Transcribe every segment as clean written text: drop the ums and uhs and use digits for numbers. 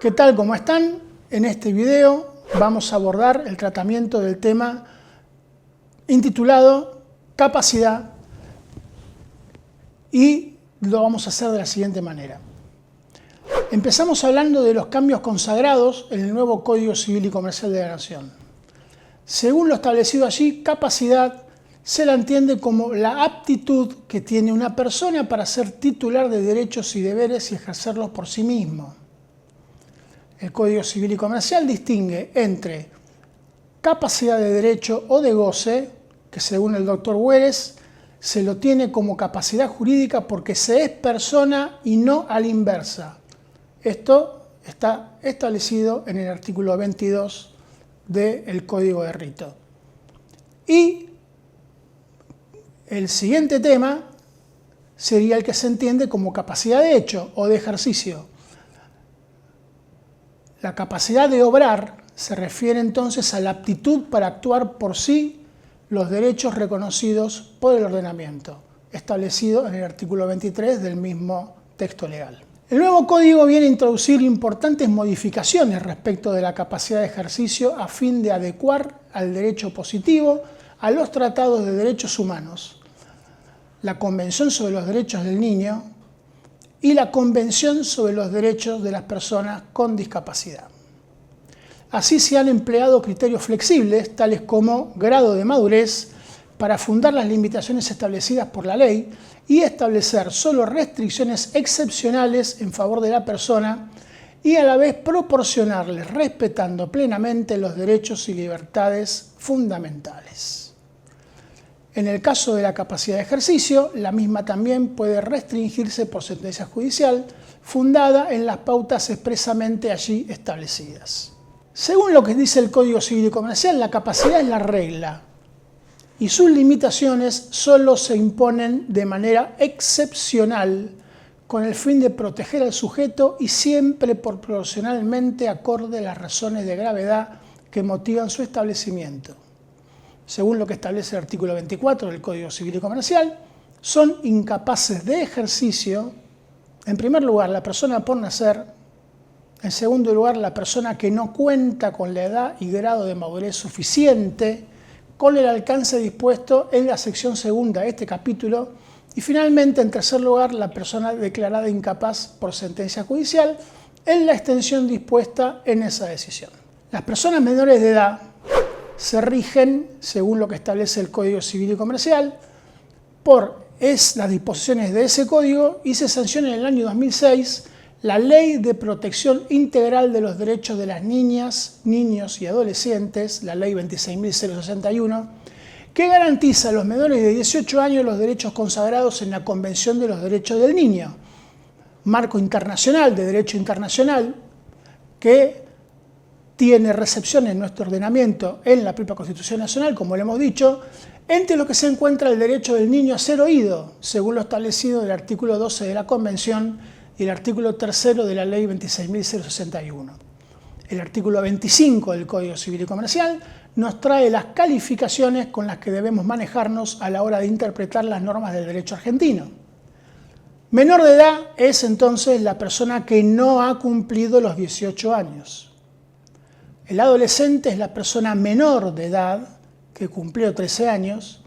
¿Qué tal? ¿Cómo están? En este video vamos a abordar el tratamiento del tema intitulado Capacidad y lo vamos a hacer de la siguiente manera. Empezamos hablando de los cambios consagrados en el nuevo Código Civil y Comercial de la Nación. Según lo establecido allí, capacidad se la entiende como la aptitud que tiene una persona para ser titular de derechos y deberes y ejercerlos por sí mismo. El Código Civil y Comercial distingue entre capacidad de derecho o de goce, que según el doctor Güeres se lo tiene como capacidad jurídica porque se es persona y no a la inversa. Esto está establecido en el artículo 22 del Código de Rito. Y el siguiente tema sería el que se entiende como capacidad de hecho o de ejercicio. La capacidad de obrar se refiere entonces a la aptitud para actuar por sí los derechos reconocidos por el ordenamiento, establecido en el artículo 23 del mismo texto legal. El nuevo código viene a introducir importantes modificaciones respecto de la capacidad de ejercicio a fin de adecuar al derecho positivo a los tratados de derechos humanos, la Convención sobre los Derechos del Niño y la Convención sobre los Derechos de las Personas con Discapacidad. Así se han empleado criterios flexibles, tales como grado de madurez, para fundar las limitaciones establecidas por la ley y establecer solo restricciones excepcionales en favor de la persona y a la vez proporcionarles respetando plenamente los derechos y libertades fundamentales. En el caso de la capacidad de ejercicio, la misma también puede restringirse por sentencia judicial fundada en las pautas expresamente allí establecidas. Según lo que dice el Código Civil y Comercial, la capacidad es la regla y sus limitaciones solo se imponen de manera excepcional con el fin de proteger al sujeto y siempre proporcionalmente acorde a las razones de gravedad que motivan su establecimiento. Según lo que establece el artículo 24 del Código Civil y Comercial, son incapaces de ejercicio, en primer lugar, la persona por nacer. En segundo lugar, la persona que no cuenta con la edad y grado de madurez suficiente con el alcance dispuesto en la sección segunda de este capítulo. Y finalmente, en tercer lugar, la persona declarada incapaz por sentencia judicial en la extensión dispuesta en esa decisión. Las personas menores de edad se rigen, según lo que establece el Código Civil y Comercial, por las disposiciones de ese código y se sanciona en el año 2006 la Ley de Protección Integral de los Derechos de las Niñas, Niños y Adolescentes, la Ley 26.061, que garantiza a los menores de 18 años los derechos consagrados en la Convención de los Derechos del Niño, marco internacional de derecho internacional que tiene recepción en nuestro ordenamiento en la propia Constitución Nacional, como lo hemos dicho, entre lo que se encuentra el derecho del niño a ser oído, según lo establecido en el artículo 12 de la Convención y el artículo 3 de la Ley 26.061. El artículo 25 del Código Civil y Comercial nos trae las calificaciones con las que debemos manejarnos a la hora de interpretar las normas del derecho argentino. Menor de edad es entonces la persona que no ha cumplido los 18 años. El adolescente es la persona menor de edad que cumplió 13 años.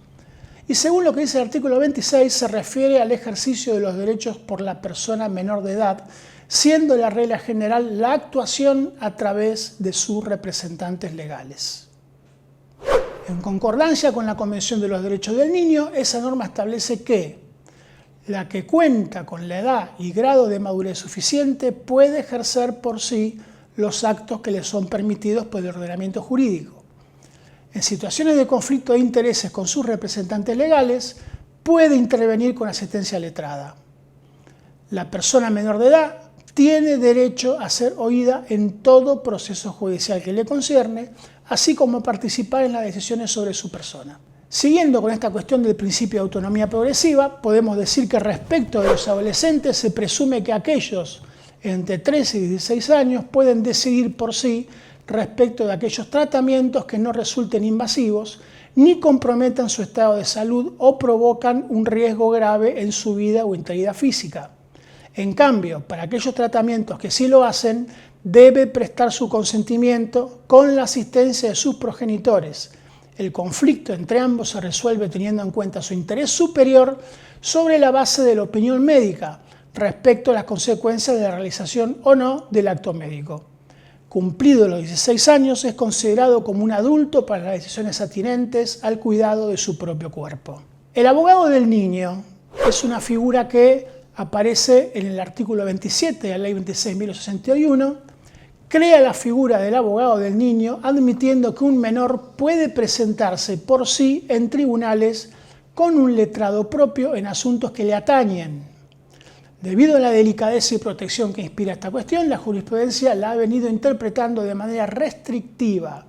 Y según lo que dice el artículo 26, se refiere al ejercicio de los derechos por la persona menor de edad, siendo la regla general la actuación a través de sus representantes legales. En concordancia con la Convención de los Derechos del Niño, esa norma establece que la que cuenta con la edad y grado de madurez suficiente puede ejercer por sí los actos que le son permitidos por el ordenamiento jurídico. En situaciones de conflicto de intereses con sus representantes legales, puede intervenir con asistencia letrada. La persona menor de edad tiene derecho a ser oída en todo proceso judicial que le concierne, así como participar en las decisiones sobre su persona. Siguiendo con esta cuestión del principio de autonomía progresiva, podemos decir que respecto de los adolescentes se presume que aquellos entre 13 y 16 años pueden decidir por sí respecto de aquellos tratamientos que no resulten invasivos ni comprometan su estado de salud o provocan un riesgo grave en su vida o integridad física. En cambio, para aquellos tratamientos que sí lo hacen, debe prestar su consentimiento con la asistencia de sus progenitores. El conflicto entre ambos se resuelve teniendo en cuenta su interés superior sobre la base de la opinión médica respecto a las consecuencias de la realización o no del acto médico. Cumplidos los 16 años, es considerado como un adulto para las decisiones atinentes al cuidado de su propio cuerpo. El abogado del niño es una figura que aparece en el artículo 27 de la Ley 26.061, crea la figura del abogado del niño admitiendo que un menor puede presentarse por sí en tribunales con un letrado propio en asuntos que le atañen. Debido a la delicadeza y protección que inspira esta cuestión, la jurisprudencia la ha venido interpretando de manera restrictiva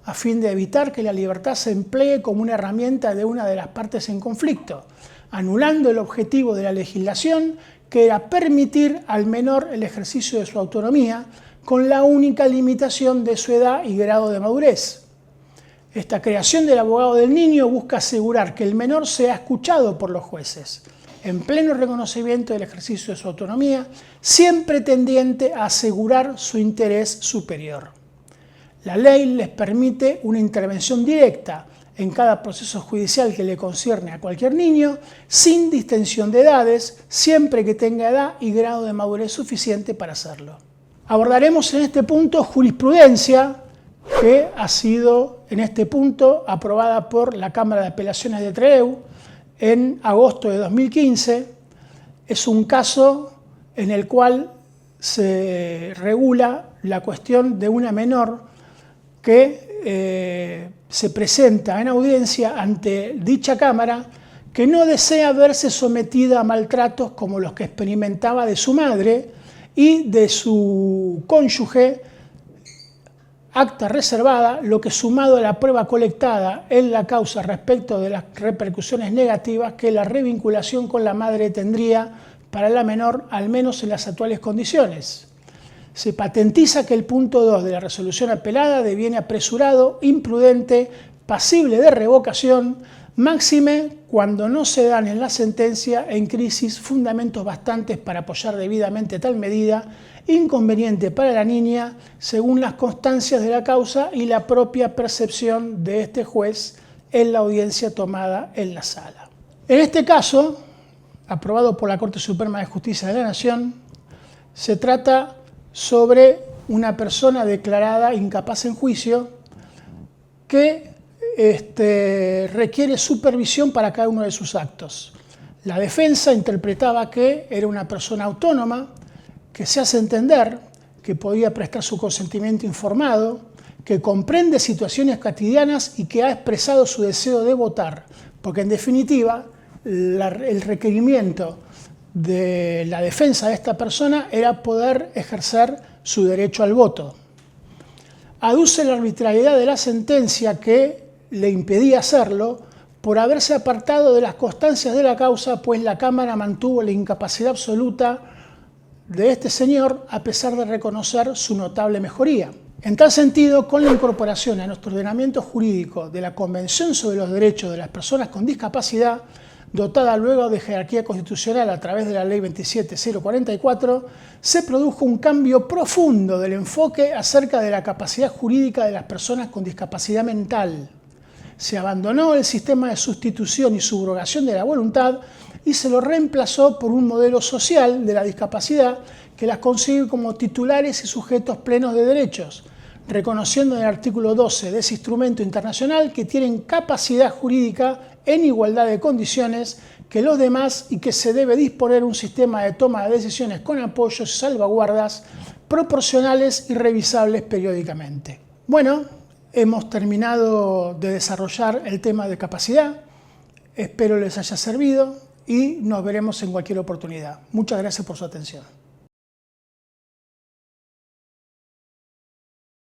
a fin de evitar que la libertad se emplee como una herramienta de una de las partes en conflicto, anulando el objetivo de la legislación, que era permitir al menor el ejercicio de su autonomía con la única limitación de su edad y grado de madurez. Esta creación del abogado del niño busca asegurar que el menor sea escuchado por los jueces, en pleno reconocimiento del ejercicio de su autonomía, siempre tendiente a asegurar su interés superior. La ley les permite una intervención directa en cada proceso judicial que le concierne a cualquier niño, sin distinción de edades, siempre que tenga edad y grado de madurez suficiente para hacerlo. Abordaremos en este punto jurisprudencia que ha sido en este punto aprobada por la Cámara de Apelaciones de Trelew en agosto de 2015. Es un caso en el cual se regula la cuestión de una menor que se presenta en audiencia ante dicha Cámara, que no desea verse sometida a maltratos como los que experimentaba de su madre y de su cónyuge, acta reservada, lo que sumado a la prueba colectada en la causa respecto de las repercusiones negativas que la revinculación con la madre tendría para la menor, al menos en las actuales condiciones. Se patentiza que el punto 2 de la resolución apelada deviene apresurado, imprudente, pasible de revocación, máxime cuando no se dan en la sentencia en crisis fundamentos bastantes para apoyar debidamente tal medida, inconveniente para la niña según las constancias de la causa y la propia percepción de este juez en la audiencia tomada en la sala. En este caso, aprobado por la Corte Suprema de Justicia de la Nación, se trata sobre una persona declarada incapaz en juicio que requiere supervisión para cada uno de sus actos. La defensa interpretaba que era una persona autónoma, que se hace entender, que podía prestar su consentimiento informado, que comprende situaciones cotidianas y que ha expresado su deseo de votar, porque en definitiva el requerimiento de la defensa de esta persona era poder ejercer su derecho al voto. Aduce la arbitrariedad de la sentencia que le impedía hacerlo por haberse apartado de las constancias de la causa, pues la Cámara mantuvo la incapacidad absoluta de este señor a pesar de reconocer su notable mejoría. En tal sentido, con la incorporación a nuestro ordenamiento jurídico de la Convención sobre los Derechos de las Personas con Discapacidad, dotada luego de jerarquía constitucional a través de la Ley 27.044, se produjo un cambio profundo del enfoque acerca de la capacidad jurídica de las personas con discapacidad mental. Se abandonó el sistema de sustitución y subrogación de la voluntad y se lo reemplazó por un modelo social de la discapacidad que las concibe como titulares y sujetos plenos de derechos, reconociendo en el artículo 12 de ese instrumento internacional que tienen capacidad jurídica en igualdad de condiciones que los demás y que se debe disponer un sistema de toma de decisiones con apoyos y salvaguardas proporcionales y revisables periódicamente. Bueno, hemos terminado de desarrollar el tema de capacidad. Espero les haya servido y nos veremos en cualquier oportunidad. Muchas gracias por su atención.